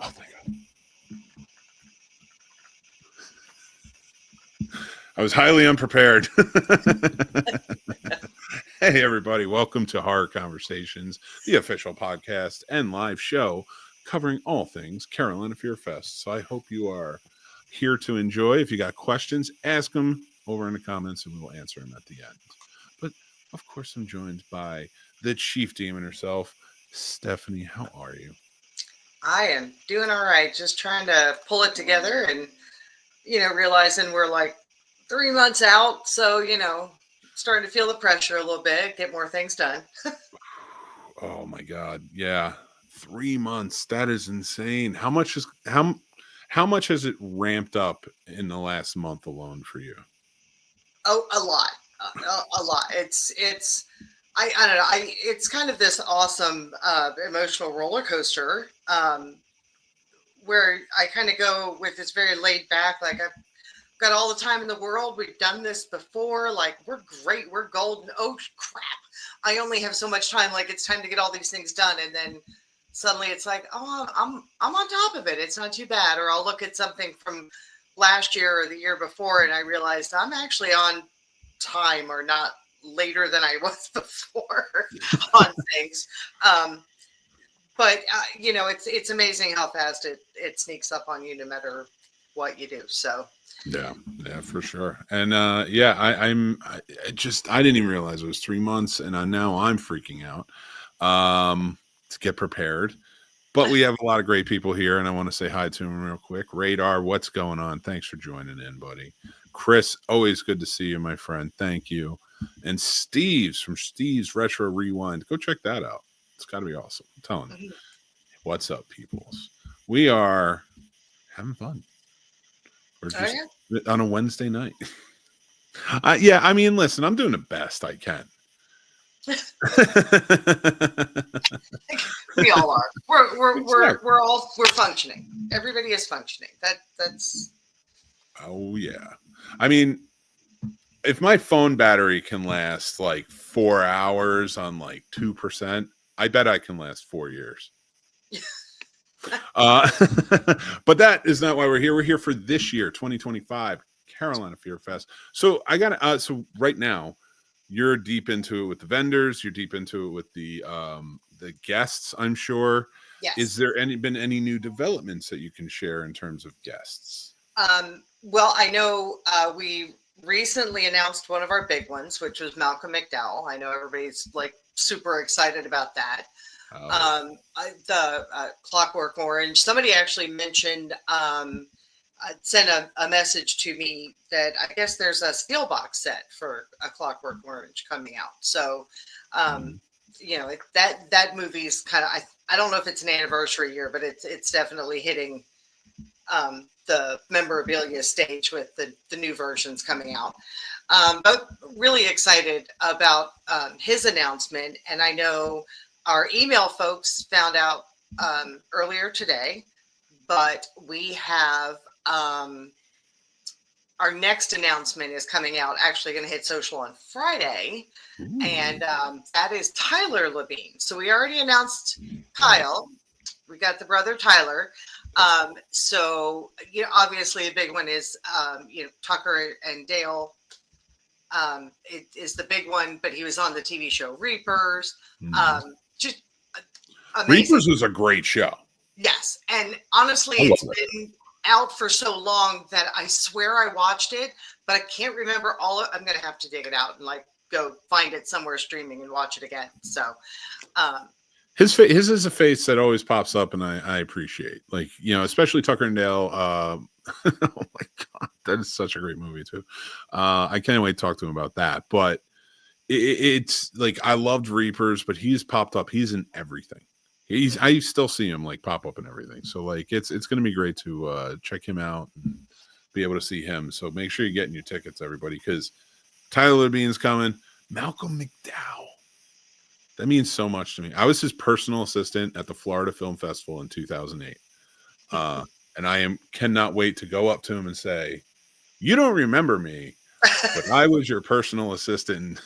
Oh, thank God. I was highly unprepared. Hey, everybody. Welcome to Horror Conversations, the official podcast and live show covering all things Carolina Fear Fest. So I hope you are here to enjoy. If you got questions, ask them over in the comments and we will answer them at the end. But, of course, I'm joined by the chief demon herself, Stephanie. How are you? I am doing all right. Just trying to pull it together and, realizing we're like 3 months out. So, starting to feel the pressure a little bit, get more things done. Oh my God. Yeah. 3 months. That is insane. How much has it ramped up in the last month alone for you? Oh, a lot. A lot. I don't know. It's kind of this awesome emotional roller coaster where I kind of go with this very laid back, like I've got all the time in the world. We've done this before. Like, we're great. We're golden. Oh, crap. I only have so much time. Like, it's time to get all these things done. And then suddenly it's like, oh, I'm on top of it. It's not too bad. Or I'll look at something from last year or the year before and I realized I'm actually on time or not later than I was before on things. But it's amazing how fast it sneaks up on you no matter what you do. So Yeah, for sure. And I didn't even realize it was 3 months, and now I'm freaking out to get prepared. But we have a lot of great people here, and I want to say hi to them real quick. Radar, what's going on? Thanks for joining in, buddy. Chris, always good to see you, my friend. Thank you. And Steve's from Steve's Retro Rewind. Go check that out. It's got to be awesome. I'm telling you. What's up, peoples? We are having fun. We're just on a Wednesday night. Yeah, I mean, listen, I'm doing the best I can. We all are. We're functioning. Everybody is functioning. That's. Oh yeah. I mean, if my phone battery can last like 4 hours on like 2%, I bet I can last 4 years. But that is not why we're here. We're here for this year, 2025, Carolina Fear Fest. So I got so right now, you're deep into it with the vendors. You're deep into it with the guests, I'm sure. Yes. Is there been any new developments that you can share in terms of guests? Well, I know we recently announced one of our big ones, which was Malcolm McDowell. I know everybody's like super excited about that. The Clockwork Orange. Somebody actually mentioned, sent a message to me that I guess there's a steel box set for a Clockwork Orange coming out. So, that movie's kind of, I don't know if it's an anniversary year, but it's definitely hitting the memorabilia stage with the new versions coming out. But really excited about his announcement. And I know our email folks found out earlier today, but we have our next announcement is coming out, actually going to hit social on Friday. Ooh. And that is Tyler Levine. So we already announced Kyle. We got the brother Tyler. So, obviously a big one is, Tucker and Dale. It is the big one, but he was on the TV show Reapers. Just amazing. Reapers was a great show. Yes. And honestly, it's been out for so long that I swear I watched it, but I can't remember I'm going to have to dig it out and go find it somewhere streaming and watch it again. So, his is a face that always pops up, and I appreciate, especially Tucker and Dale. Oh my God, that is such a great movie too. I can't wait to talk to him about that. But it's like, I loved Reapers, but he's popped up. He's in everything. I still see him pop up in everything. So it's going to be great to check him out and be able to see him. So make sure you're getting your tickets, everybody, because Tyler Bean's coming. Malcolm McDowell. That means so much to me. I was his personal assistant at the Florida Film Festival in 2008. And I cannot wait to go up to him and say, "You don't remember me, but I was your personal assistant."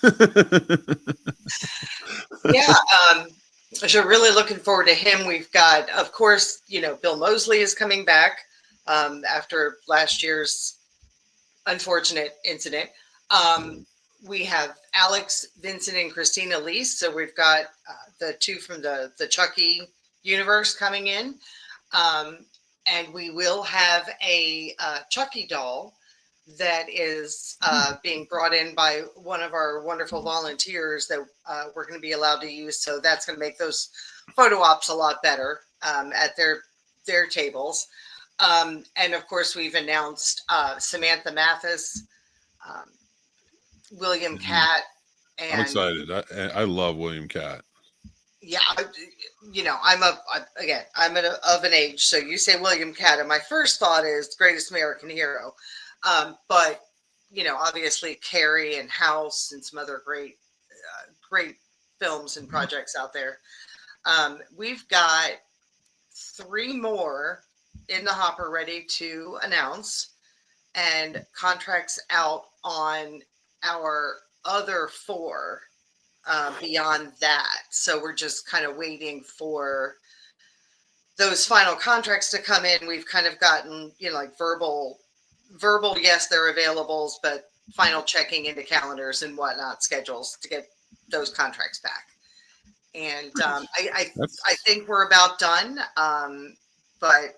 Yeah. So really looking forward to him. We've got, of course, Bill Moseley is coming back after last year's unfortunate incident. We have Alex, Vincent, and Christina Lease. So we've got the two from the Chucky universe coming in. And we will have a Chucky doll that is being brought in by one of our wonderful volunteers that we're going to be allowed to use. So that's going to make those photo ops a lot better at their tables. And of course, we've announced Samantha Mathis, William Catt, and I'm excited. I love William Catt. Yeah, I'm of an age. So you say William Catt, and my first thought is Greatest American Hero. But obviously Carrie and House and some other great films and projects out there. We've got 3 more in the hopper ready to announce, and contracts out on our other 4 beyond that. So we're just kind of waiting for those final contracts to come in. We've kind of gotten, like verbal, yes, they're availables, but final checking into calendars and whatnot, schedules to get those contracts back. And I think we're about done. But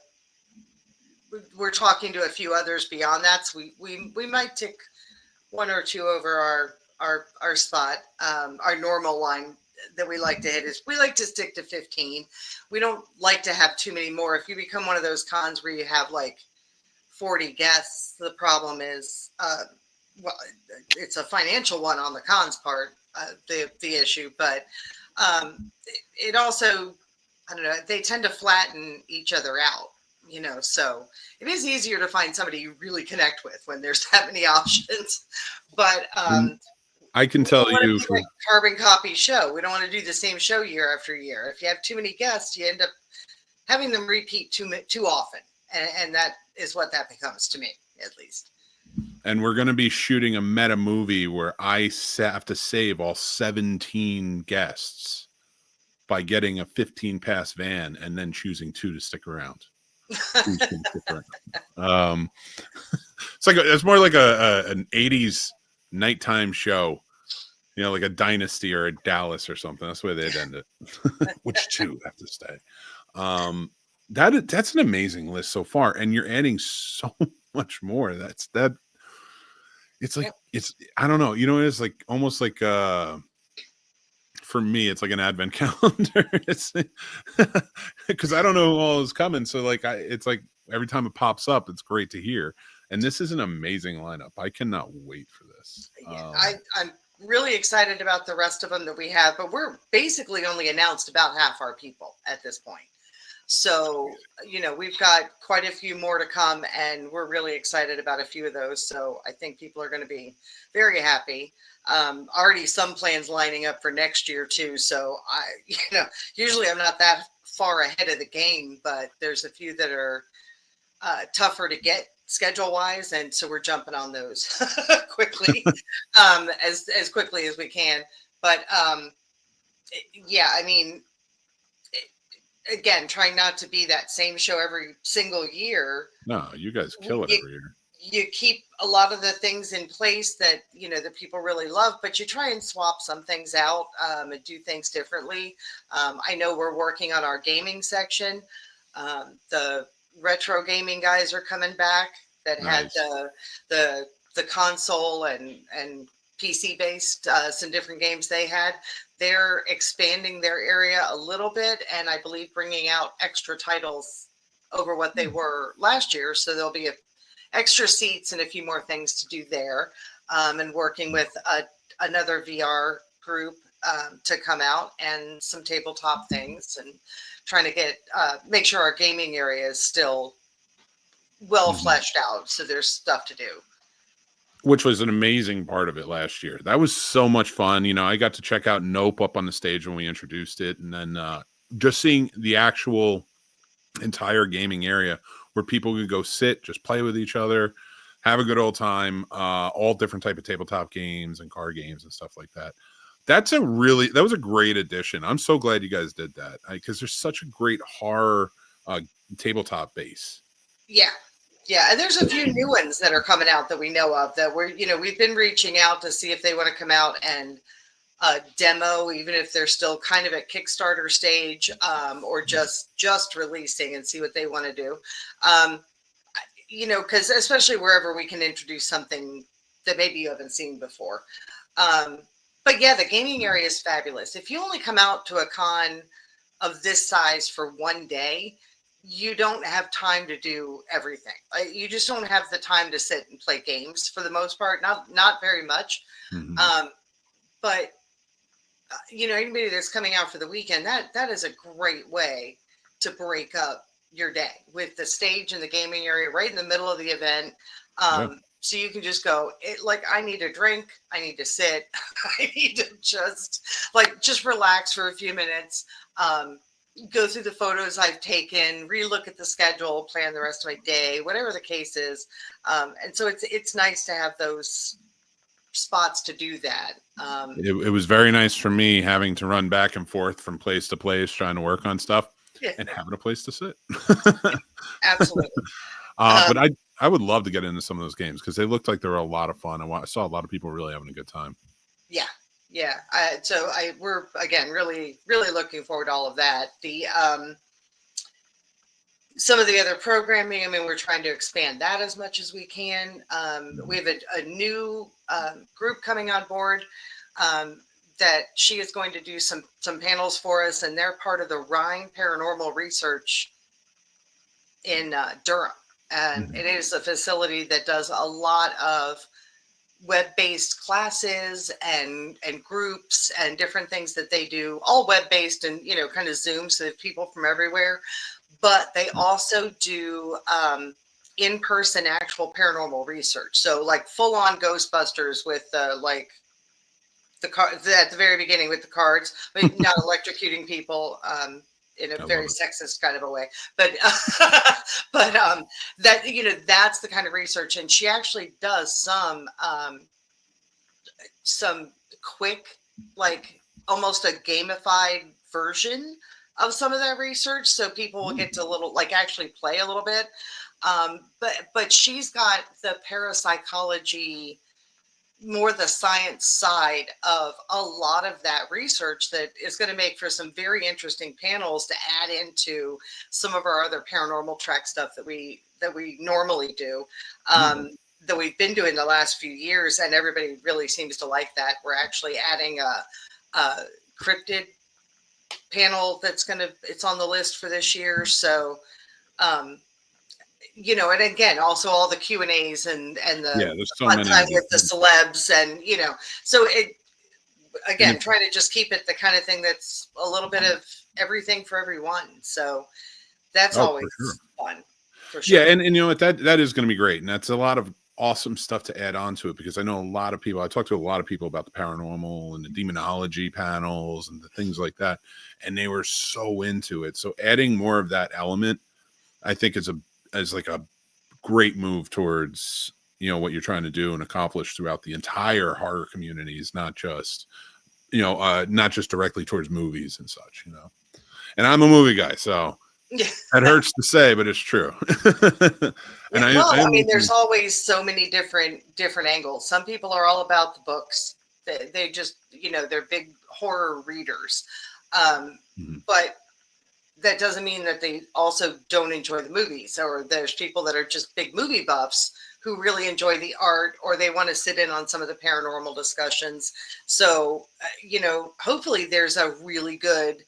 we're talking to a few others beyond that. So we might tick 1 or 2 over our spot. Our normal line that we like to hit is we like to stick to 15. We don't like to have too many more. If you become one of those cons where you have like 40 guests, the problem is, well, it's a financial one on the cons part, the issue, but it also, I don't know, they tend to flatten each other out, so it is easier to find somebody you really connect with when there's that many options. But I can tell you from carbon copy show, we don't want to do the same show year after year. If you have too many guests, you end up having them repeat too often, and that is what that becomes to me, at least. And we're going to be shooting a meta movie where I have to save all 17 guests by getting a 15 pass van and then choosing 2 to stick around. It's more like an 80s nighttime show, like a Dynasty or a Dallas or something. That's the way they'd end it. Which 2 have to stay. That's an amazing list so far, and you're adding so much more. It's like I don't know. It's like almost like for me, it's like an advent calendar. It's because I don't know who all is coming. So like it's like every time it pops up, it's great to hear. And this is an amazing lineup. I cannot wait for this. I'm really excited about the rest of them that we have, but we're basically only announced about half our people at this point. So, we've got quite a few more to come, and we're really excited about a few of those. So I think people are going to be very happy. Already some plans lining up for next year too. So usually I'm not that far ahead of the game, but there's a few that are tougher to get schedule wise. And so we're jumping on those quickly, as quickly as we can. But again, trying not to be that same show every single year. No, you guys kill it every year. You keep a lot of the things in place that, that people really love, but you try and swap some things out and do things differently. I know we're working on our gaming section. The retro gaming guys are coming back that Nice. had the console and PC based, some different games they had. They're expanding their area a little bit, and I believe bringing out extra titles over what they were last year. So there'll be extra seats and a few more things to do there, and working with another VR group to come out and some tabletop things, and trying to make sure our gaming area is still well fleshed out. So there's stuff to do. Which was an amazing part of it last year. That was so much fun. I got to check out Nope up on the stage when we introduced it. And then just seeing the actual entire gaming area where people could go sit, just play with each other, have a good old time, all different type of tabletop games and card games and stuff like that. That was a great addition. I'm so glad you guys did that, because there's such a great horror tabletop base. Yeah. Yeah, and there's a few new ones that are coming out that we know of that we've been reaching out to see if they want to come out and demo, even if they're still kind of at Kickstarter stage, or just releasing, and see what they want to do. Because especially wherever we can introduce something that maybe you haven't seen before. But yeah, the gaming area is fabulous. If you only come out to a con of this size for one day, you don't have time to do everything. You just don't have the time to sit and play games for the most part. Not very much. Mm-hmm. But anybody that's coming out for the weekend, that is a great way to break up your day, with the stage and the gaming area right in the middle of the event. So you can just go, I need a drink, I need to sit, I need to just relax for a few minutes, go through the photos I've taken, relook at the schedule, plan the rest of my day, whatever the case is. And so it's nice to have those spots to do that. It was very nice for me having to run back and forth from place to place trying to work on stuff, and having a place to sit. Absolutely. But I would love to get into some of those games, because they looked like they were a lot of fun. I saw a lot of people really having a good time. Yeah. We're again really looking forward to all of that. Some of the other programming, I mean, we're trying to expand that as much as we can. We have a new group coming on board that she is going to do some panels for us, and they're part of the Rhine Paranormal Research in Durham. And it is a facility that does a lot of web-based classes and groups and different things that they do, all web-based and kind of Zoom, so people from everywhere. But they also do in-person actual paranormal research. So like full-on Ghostbusters with the car at the very beginning with the cards, but not electrocuting people in a very sexist kind of a way. But that's the kind of research. And she actually does some quick, almost a gamified version of some of that research, so people will get to actually play a little bit. But she's got the parapsychology, more the science side of a lot of that research, that is going to make for some very interesting panels to add into some of our other paranormal track stuff that we normally do, that we've been doing the last few years, and everybody really seems to like that. We're actually adding a cryptid panel it's on the list for this year. So and again, also all the Q&As and the there's so fun many time with the celebs, and so it again, trying to just keep it the kind of thing that's a little bit of everything for everyone. So that's always fun, for sure. Yeah, and that is going to be great, and that's a lot of awesome stuff to add on to it, because I know a lot of people, I talked to a lot of people about the paranormal and the demonology panels and the things like that, and they were so into it. So adding more of that element, I think is a great move towards what you're trying to do and accomplish throughout the entire horror communities, not just directly towards movies and such. And I'm a movie guy, so that hurts to say, but it's true. And I mean, there's always so many different angles. Some people are all about the books. They just, they're big horror readers. But that doesn't mean that they also don't enjoy the movies. Or there's people that are just big movie buffs who really enjoy the art, or they want to sit in on some of the paranormal discussions. So, hopefully there's a really good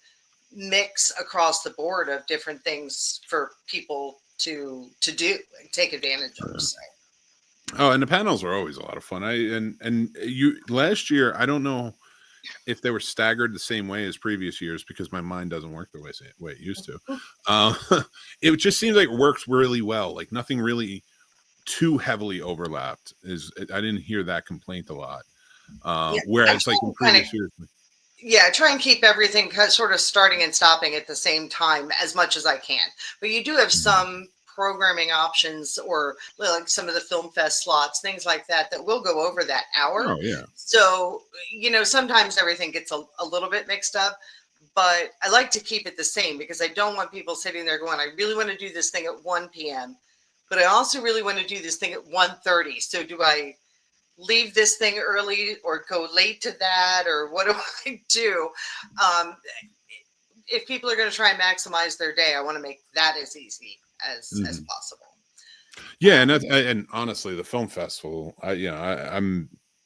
mix across the board of different things for people to do and take advantage of. So. Oh, and the panels are always a lot of fun. Last year, I don't know if they were staggered the same way as previous years, because my mind doesn't work the way it used to. It just seems like it works really well. Like nothing really too heavily overlapped. I didn't hear that complaint a lot. Whereas like in previous years. Yeah, try and keep everything sort of starting and stopping at the same time as much as I can. But you do have some programming options or like some of the film fest slots, things like that, that will go over that hour. Oh yeah. So, sometimes everything gets a little bit mixed up, but I like to keep it the same because I don't want people sitting there going, I really want to do this thing at 1 p.m., but I also really want to do this thing at 1:30. So do I leave this thing early or go late to that, or what do I do? If people are going to try and maximize their day, I want to make that as easy as possible. Yeah, and honestly, the film festival, I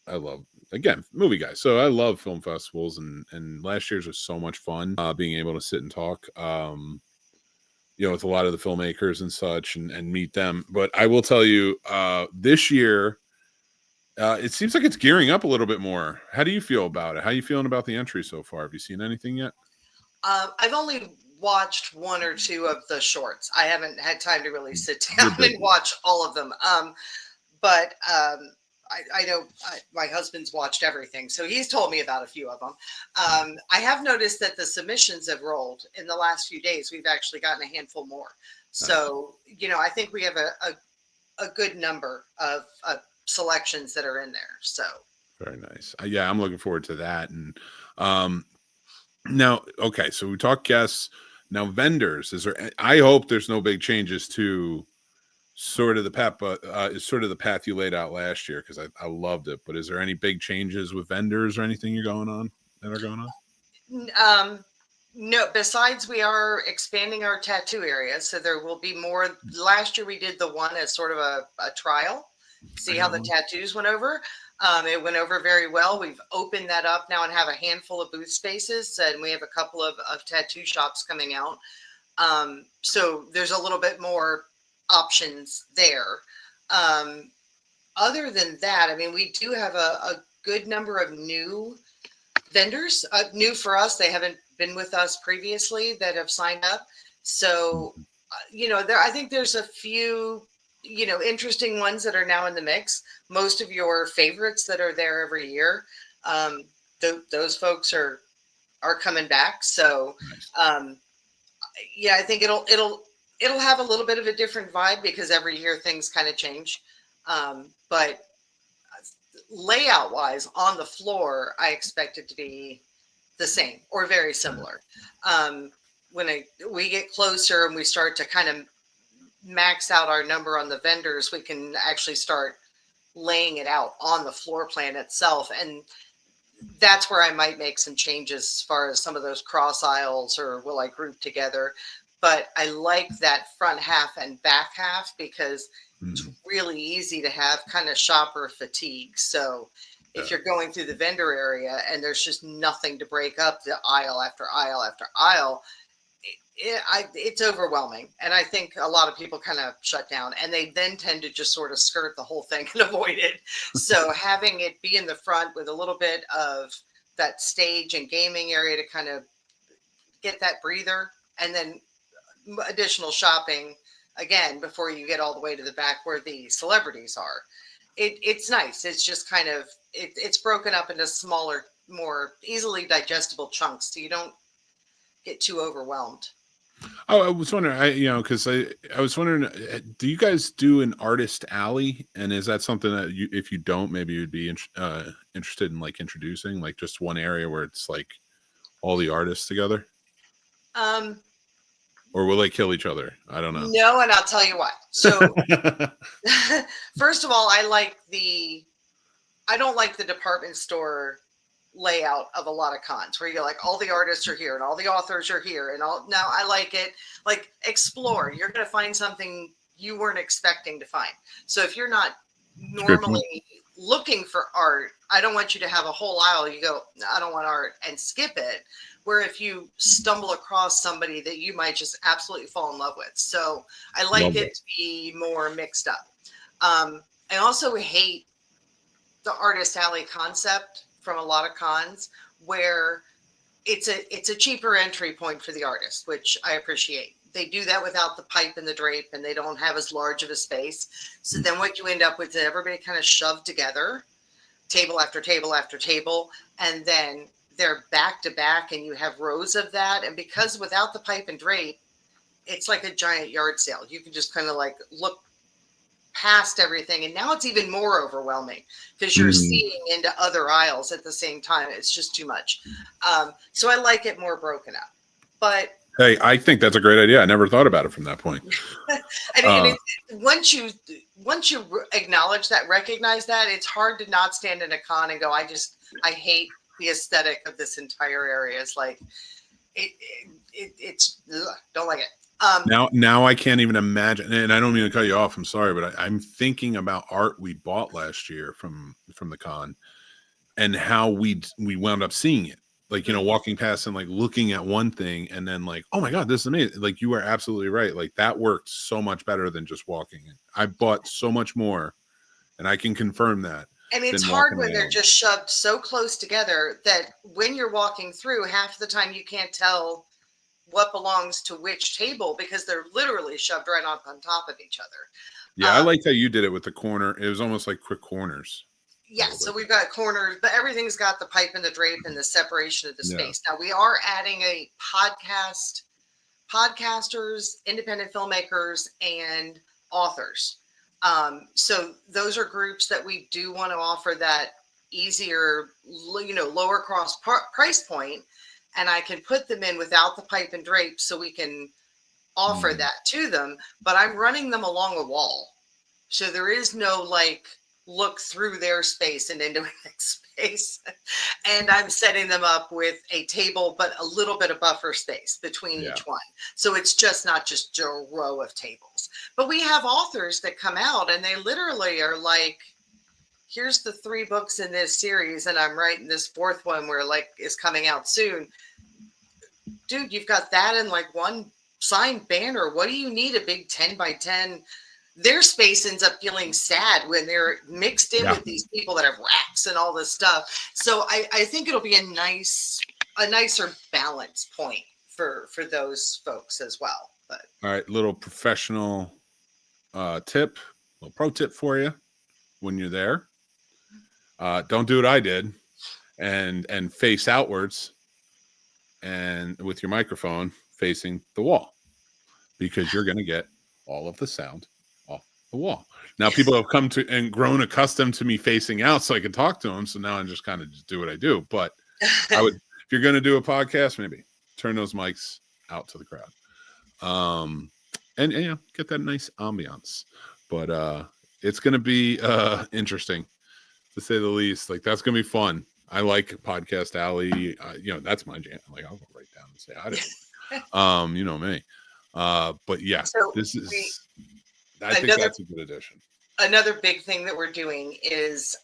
love, again, movie guy, so I love film festivals, and last year's was so much fun, being able to sit and talk, with a lot of the filmmakers and such, and meet them. But I will tell you, this year, it seems like it's gearing up a little bit more. How do you feel about it? How are you feeling about the entry so far? Have you seen anything yet? I've only watched one or two of the shorts. I haven't had time to really sit down and watch all of them. But I know my husband's watched everything, so he's told me about a few of them. I have noticed that the submissions have rolled in the last few days. We've actually gotten a handful more. So, I think we have a good number of selections that are in there. So very nice. Yeah, I'm looking forward to that. And now, okay, so we talk guests. Now, vendors, I hope there's no big changes to sort of the path, is sort of the path you laid out last year, because I loved it. But is there any big changes with vendors or anything that are going on? No, besides we are expanding our tattoo area. So there will be more. Last year we did the one as sort of a trial, see how the tattoos went over. It went over very well. We've opened that up now and have a handful of booth spaces, and we have a couple of tattoo shops coming out. So there's a little bit more options there. Other than that, I mean, we do have a good number of new vendors, new for us. They haven't been with us previously that have signed up. So, I think there's a few, interesting ones that are now in the mix. Most of your favorites that are there every year, those folks are coming back. So, I think it'll have a little bit of a different vibe because every year things kind of change. But layout wise on the floor, I expect it to be the same or very similar. When we get closer and we start to kind of max out our number on the vendors, we can actually start laying it out on the floor plan itself. And that's where I might make some changes as far as some of those cross aisles, or will I group together? But I like that front half and back half because it's really easy to have kind of shopper fatigue. So if you're going through the vendor area and there's just nothing to break up the aisle after aisle after aisle, it's overwhelming. And I think a lot of people kind of shut down, and they then tend to just sort of skirt the whole thing and avoid it. So having it be in the front with a little bit of that stage and gaming area to kind of get that breather, and then additional shopping again before you get all the way to the back where the celebrities are. It's nice. It's just kind of it's broken up into smaller, more easily digestible chunks, so you don't get too overwhelmed. Oh, I was wondering, because I was wondering, do you guys do an artist alley? And is that something that if you don't, maybe you'd be interested in like introducing, like just one area where it's like all the artists together? Or will they kill each other? I don't know. No, and I'll tell you why. So first of all, I don't like the department store layout of a lot of cons where you're like, all the artists are here and all the authors are here and all. Now I like it, like explore. You're going to find something you weren't expecting to find. So if you're not normally looking for art, I don't want you to have a whole aisle. You go, I don't want art, and skip it. Where if you stumble across somebody that you might just absolutely fall in love with. So I like it to be more mixed up. I also hate the artist alley concept from a lot of cons where it's a cheaper entry point for the artist, which I appreciate. They do that without the pipe and the drape, and they don't have as large of a space. So then what you end up with is everybody kind of shoved together, table after table after table, and then they're back to back and you have rows of that. And because without the pipe and drape, it's like a giant yard sale. You can just kind of like look past everything, and now it's even more overwhelming because you're Mhm. seeing into other aisles at the same time. It's just too much. So I like it more broken up. But Hey, I think that's a great idea. I never thought about it from that point. and Uh, it's once you acknowledge that, recognize that, it's hard to not stand in a con and go, I hate the aesthetic of this entire area. It's like it's ugh, don't like it. now I can't even imagine, and I don't mean to cut you off. I'm sorry, but I'm thinking about art we bought last year from the con, and how we wound up seeing it. Like, you know, Mhm. walking past and like looking at one thing and then like, oh my God, this is amazing. Like, you are absolutely right. Like, that worked so much better than just walking. I bought so much more, and I can confirm that, And it's than hard walking when they're around. just shoved so close together that when you're walking through, half the time you can't tell what belongs to which table because they're literally shoved right on top of each other. Yeah, I liked how you did it with the corner. It was almost like quick corners a Yeah, little so bit. we've got corners, but everything's got the pipe and the drape and the separation of the Yeah. space. Now we are adding a podcasters, independent filmmakers, and authors. So those are groups that we do want to offer that easier, lower cost price point, and I can put them in without the pipe and drape, so we can offer Mhm. that to them. But I'm running them along a wall, so there is no like look through their space and into the next space. And I'm setting them up with a table, but a little bit of buffer space between Yeah. each one. So it's just not just a row of tables. But we have authors that come out and they literally are like, here's the 3 books in this series, and I'm writing this 4th one where like is coming out soon. Dude, you've got that in like one signed banner. What do you need a big 10 by 10? Their space ends up feeling sad when they're mixed in Yeah. with these people that have racks and all this stuff. So I think it'll be a nicer balance point for those folks as well. But All right, little professional tip, little pro tip for you when you're there. Don't do what I did and face outwards and with your microphone facing the wall, because you're going to get all of the sound off the wall. Now, people have come to and grown accustomed to me facing out so I can talk to them. So now I just kind of just do what I do. But I would, if you're going to do a podcast, maybe turn those mics out to the crowd. And you know, get that nice ambiance. But it's going to be interesting, to say the least. Like, that's going to be fun. I like Podcast Alley. You know, that's my jam. Like, I'll go right down and say hi to everybody. You know me. But yeah, so this we is. I think another that's a good addition. another big thing that we're doing is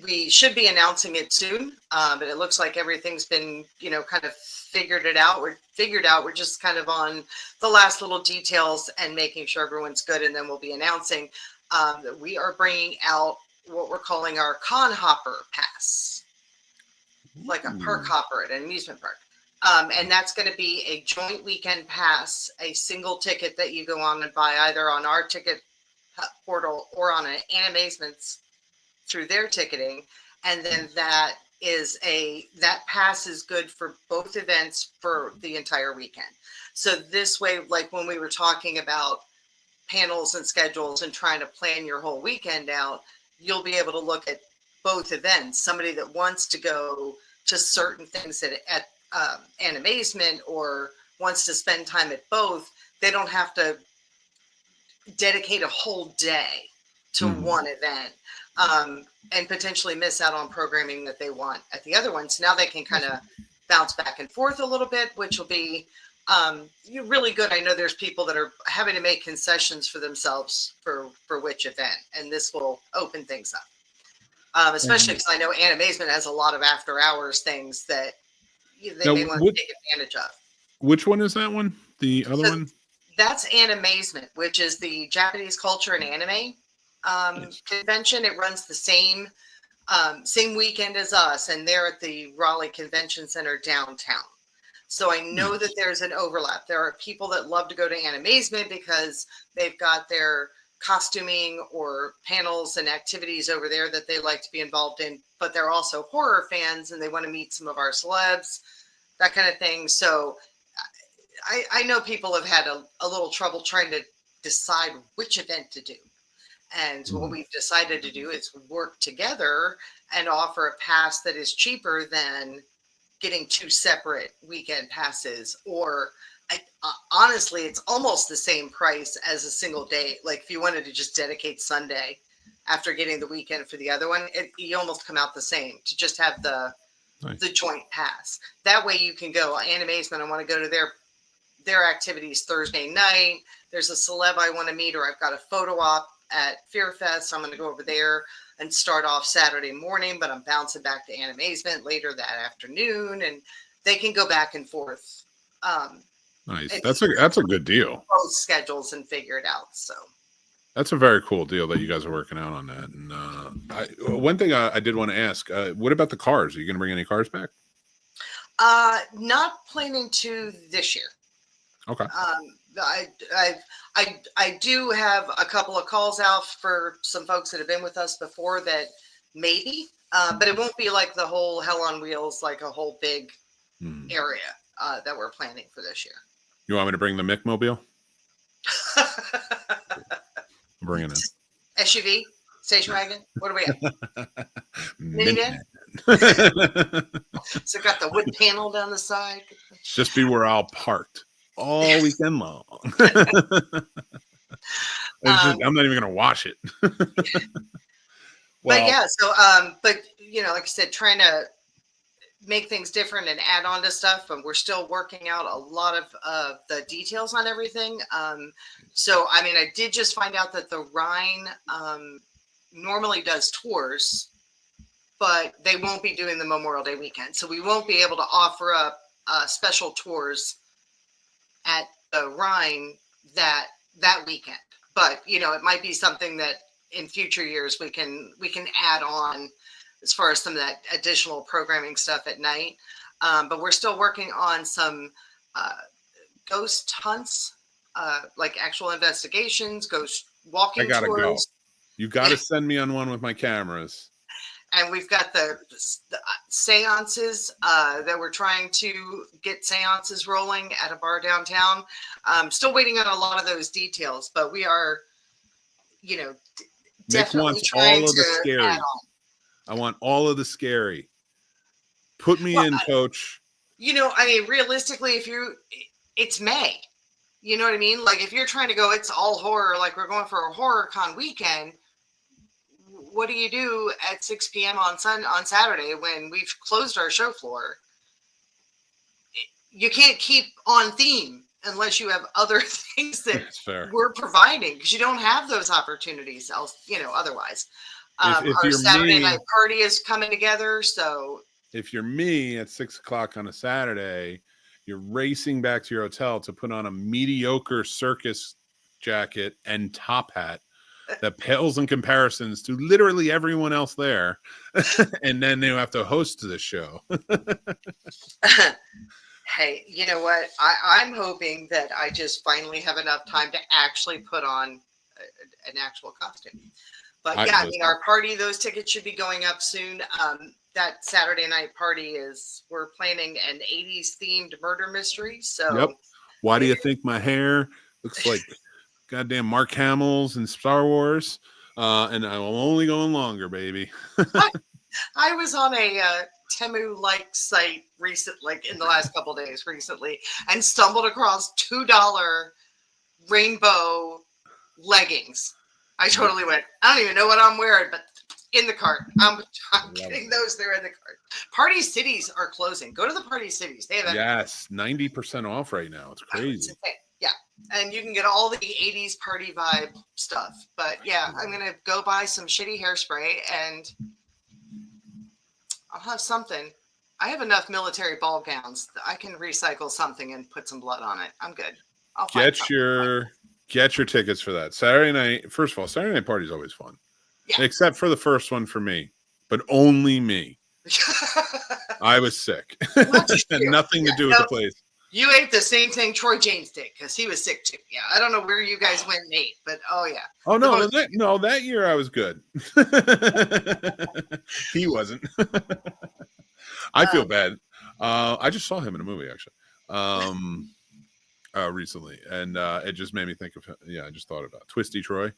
we should be announcing it soon, but it looks like everything's been, kind of figured out. We're just kind of on the last little details and making sure everyone's good, and then we'll be announcing that we are bringing out what we're calling our con hopper pass, like a park Ooh. hopper at an amusement park. And that's going to be a joint weekend pass, a single ticket that you go on and buy either on our ticket portal or on an Animazement's through their ticketing, and then that pass is good for both events for the entire weekend. So this way, like when we were talking about panels and schedules and trying to plan your whole weekend out, you'll be able to look at both events. Somebody that wants to go to certain things at Animazement or wants to spend time at both, they don't have to dedicate a whole day to Mhm. one event, and potentially miss out on programming that they want at the other one. So now they can kind of Awesome. bounce back and forth a little bit, which will be really good. I know there's people that are having to make concessions for themselves for which event, and this will open things up. Especially And because I know Animazement has a lot of after hours things that they now, may want to take advantage of. which one is that one? The other So one? that's Animazement, which is the Japanese culture and anime Nice. convention. It runs the same weekend as us, and they're at the Raleigh Convention Center downtown. So I know that Nice. there's an overlap. There are people that love to go to Animazement because they've got their costuming or panels and activities over there that they like to be involved in, but they're also horror fans and they want to meet some of our celebs, that kind of thing. So I know people have had a little trouble trying to decide which event to do. And what we've decided to do is work together and offer a pass that is cheaper than getting two separate weekend passes. Or honestly, it's almost the same price as a single day. Like if you wanted to just dedicate Sunday after getting the weekend for the other one, you almost come out the same to just have the joint pass. That way you can go Animazement. I want to go to their activities Thursday night. There's a celeb I want to meet, or I've got a photo op at Fear Fest. So I'm going to go over there and start off Saturday morning, but I'm bouncing back to Animazement later that afternoon, and they can go back and forth. Nice. That's a good deal. Both schedules and figure it out. So that's a very cool deal that you guys are working out on that. And one thing I did want to ask, what about the cars? Are you going to bring any cars back? Not planning to this year. Okay. I do have a couple of calls out for some folks that have been with us before that maybe, but it won't be like the whole Hell on Wheels, like a whole big area that we're planning for this year. You want me to bring the Mick-mobile? Bring it in. SUV? Station wagon? What do we have? Minivan? So got the wood panel down the side. Just be where I'll parked all weekend long. I'm not even going to wash it. But yeah, so, but you know, like I said, trying to make things different and add on to stuff. And we're still working out a lot of the details on everything. So, I mean, I did just find out that the Rhine normally does tours, but they won't be doing the Memorial Day weekend. So we won't be able to offer up special tours at the Rhine that weekend. But, you know, it might be something that in future years we can add on as far as some of that additional programming stuff at night. But we're still working on some ghost hunts, like actual investigations, ghost walking tours. I gotta go. You got to send me on one with my cameras. And we've got the seances that we're trying to get seances rolling at a bar downtown. Still waiting on a lot of those details, but we are, you know, definitely trying all of the scary. I want all of the scary. Put me in, Coach. You know, I mean, realistically, it's May. You know what I mean? Like if you're trying to go, it's all horror, like we're going for a horror con weekend. What do you do at 6 p.m. on Saturday when we've closed our show floor? You can't keep on theme unless you have other things that we're providing, because you don't have those opportunities else, you know, otherwise. If our Saturday night party is coming together. So if you're me at 6 o'clock on a Saturday, you're racing back to your hotel to put on a mediocre circus jacket and top hat that pales in comparisons to literally everyone else there. And then they have to host the show. Hey, you know what? I'm hoping that I just finally have enough time to actually put on an actual costume. But yeah, I mean, our party, those tickets should be going up soon. That Saturday night party we're planning an 80s themed murder mystery. So yep. Why do you think my hair looks like goddamn Mark Hamill's in Star Wars? And I'm only going longer, baby. I was on a Temu-like site like in the last couple of days recently, and stumbled across $2 rainbow leggings. I totally went, I don't even know what I'm wearing, but in the cart. I'm getting those. They're in the cart. Party cities are closing. Go to the party cities. They have 90% off right now. It's crazy. Yeah. And you can get all the 80s party vibe stuff. But yeah, I'm going to go buy some shitty hairspray and I'll have something. I have enough military ball gowns. I can recycle something and put some blood on it. I'm good. I'll get your tickets for that Saturday night. First of all, Saturday night party is always fun. Yeah. Except for the first one for me, but only me. I was sick. Had nothing to do with the place. You ate the same thing Troy James did because he was sick too. Yeah, I don't know where you guys went and ate, but oh yeah. Oh no, that year I was good. He wasn't. I feel bad. I just saw him in a movie actually. recently, and it just made me think of, I just thought about Twisty Troy.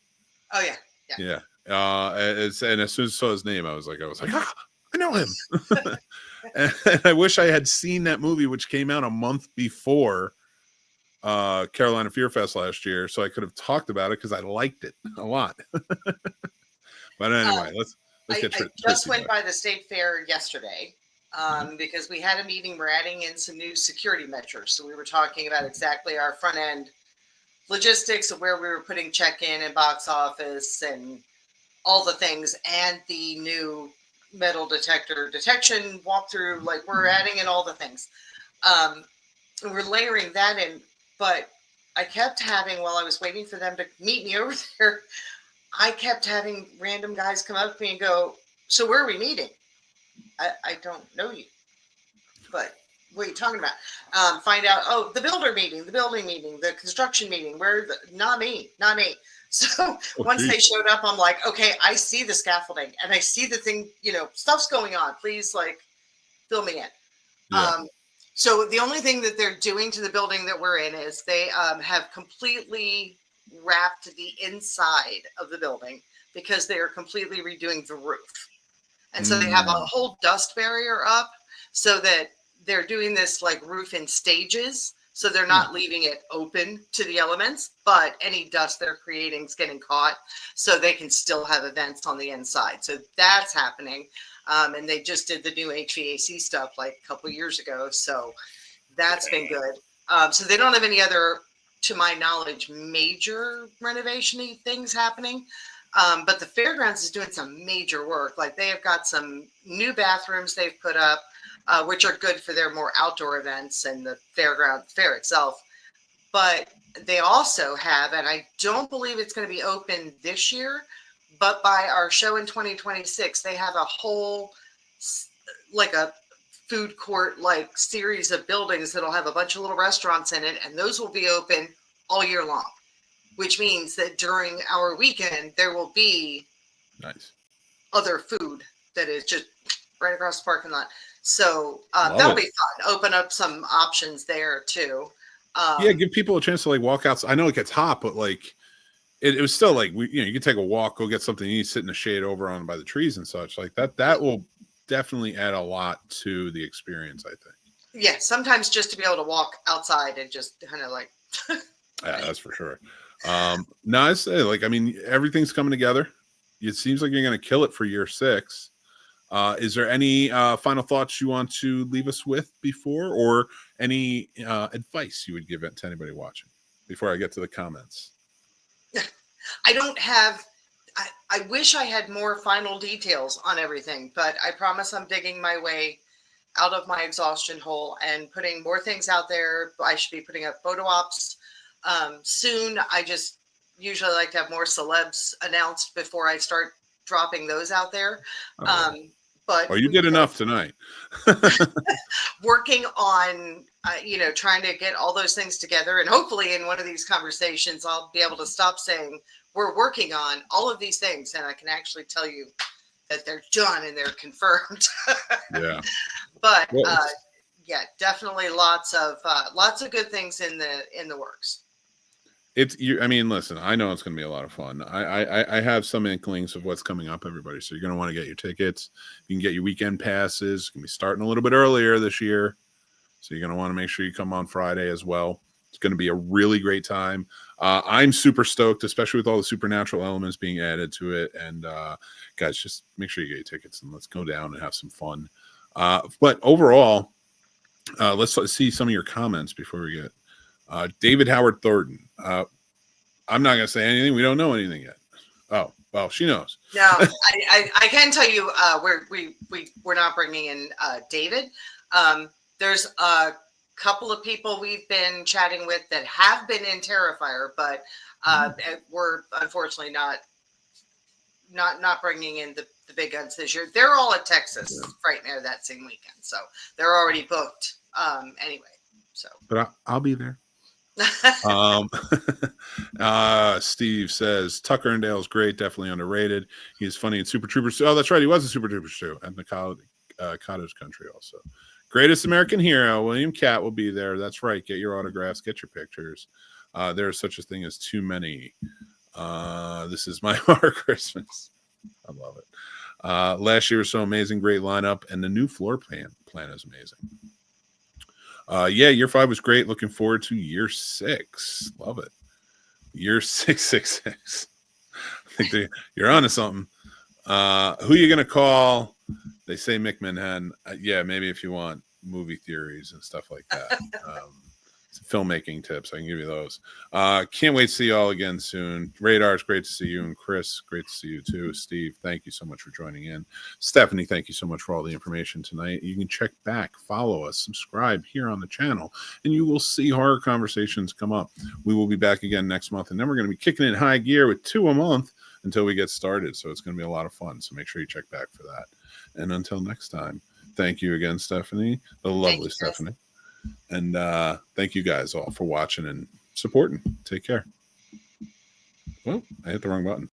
Oh yeah, Yeah. And as soon as I saw his name, I was like, I know him. And I wish I had seen that movie, which came out a month before Carolina Fear Fest last year, so I could have talked about it because I liked it a lot. But anyway, let's get I just went by the state fair yesterday because we had a meeting. We're adding in some new security measures, so we were talking about exactly our front end logistics of where we were putting check-in and box office and all the things, and the new metal detector detection walkthrough. Like, we're adding in all the things. We're layering that in, but I kept having, while I was waiting for them to meet me over there, I kept having random guys come up to me and go, "So where are we meeting?" I don't know you, but what are you talking about? Find out, oh, the building meeting, the construction meeting, not me. So once they showed up, I'm like, okay, I see the scaffolding and I see the thing, stuff's going on. Please, like, fill me in. Yeah. So the only thing that they're doing to the building that we're in is they have completely wrapped the inside of the building because they are completely redoing the roof. And so they have a whole dust barrier up so that they're doing this like roof in stages. So they're not leaving it open to the elements, but any dust they're creating is getting caught so they can still have events on the inside. So that's happening. And they just did the new HVAC stuff like a couple of years ago. So that's been good. So they don't have any other, to my knowledge, major renovation-y things happening. But the fairgrounds is doing some major work. Like, they have got some new bathrooms they've put up, which are good for their more outdoor events and the fair itself. But they also have, and I don't believe it's going to be open this year, but by our show in 2026, they have a whole, like a food court like series of buildings that'll have a bunch of little restaurants in it, and those will be open all year long, which means that during our weekend there will be other food that is just right across the parking lot. So that'll be fun. Open up some options there too. Give people a chance to like walk outside. I know it gets hot, but like it was still like you can take a walk, go get something to eat, sit in the shade over on by the trees and such like that. That will definitely add a lot to the experience, I think. Yeah, sometimes just to be able to walk outside and just kind of like. Yeah, that's for sure. No, I say, like, I mean, everything's coming together. It seems like you're going to kill it for year 6. Is there any final thoughts you want to leave us with before, or any advice you would give it to anybody watching before I get to the comments? I don't have. I wish I had more final details on everything, but I promise I'm digging my way out of my exhaustion hole and putting more things out there. I should be putting up photo ops soon. I just usually like to have more celebs announced before I start dropping those out there. But you did enough tonight. Working on, trying to get all those things together. And hopefully in one of these conversations, I'll be able to stop saying we're working on all of these things. And I can actually tell you that they're done and they're confirmed. Yeah. But definitely lots of good things in the works. I mean, listen, I know it's going to be a lot of fun. I have some inklings of what's coming up, everybody. So you're going to want to get your tickets. You can get your weekend passes. It's going to be starting a little bit earlier this year. So you're going to want to make sure you come on Friday as well. It's going to be a really great time. I'm super stoked, especially with all the supernatural elements being added to it. And guys, just make sure you get your tickets and let's go down and have some fun. But overall, let's see some of your comments before we get David Howard Thornton. I'm not going to say anything. We don't know anything yet. Oh, well, she knows. No, I can tell you we're not bringing in David. There's a couple of people we've been chatting with that have been in Terrifier, but we're unfortunately not bringing in the big guns this year. They're all at Texas right now that same weekend, so they're already booked anyway. So, but I'll be there. Steve says Tucker and Dale's great, definitely underrated. He's funny in Super Troopers. Oh, that's right, he was in Super Troopers too, and the Cottage Country also. Greatest American Hero, William Catt will be there. That's right. Get your autographs, get your pictures. There is such a thing as too many. This is my Horror Christmas. I love it. Last year was so amazing. Great lineup. And the new floor plan is amazing. Yeah, year 5 was great. Looking forward to year 6. Love it. Year 666. I think you're onto something. Who you gonna call? They say Mick Manhattan. Yeah, maybe if you want movie theories and stuff like that. Filmmaking tips, I can give you those. Can't wait to see you all again soon. Radar, it's great to see you. And Chris, great to see you too. Steve, thank you so much for joining in. Stephanie, thank you so much for all the information tonight. You can check back, follow us, subscribe here on the channel, and you will see Horror Conversations come up. We will be back again next month, and then we're going to be kicking in high gear with 2 a month until we get started. So it's going to be a lot of fun. So make sure you check back for that. And until next time, thank you again, Stephanie, the lovely Stephanie. And thank you guys all for watching and supporting. Take care. Well, I hit the wrong button.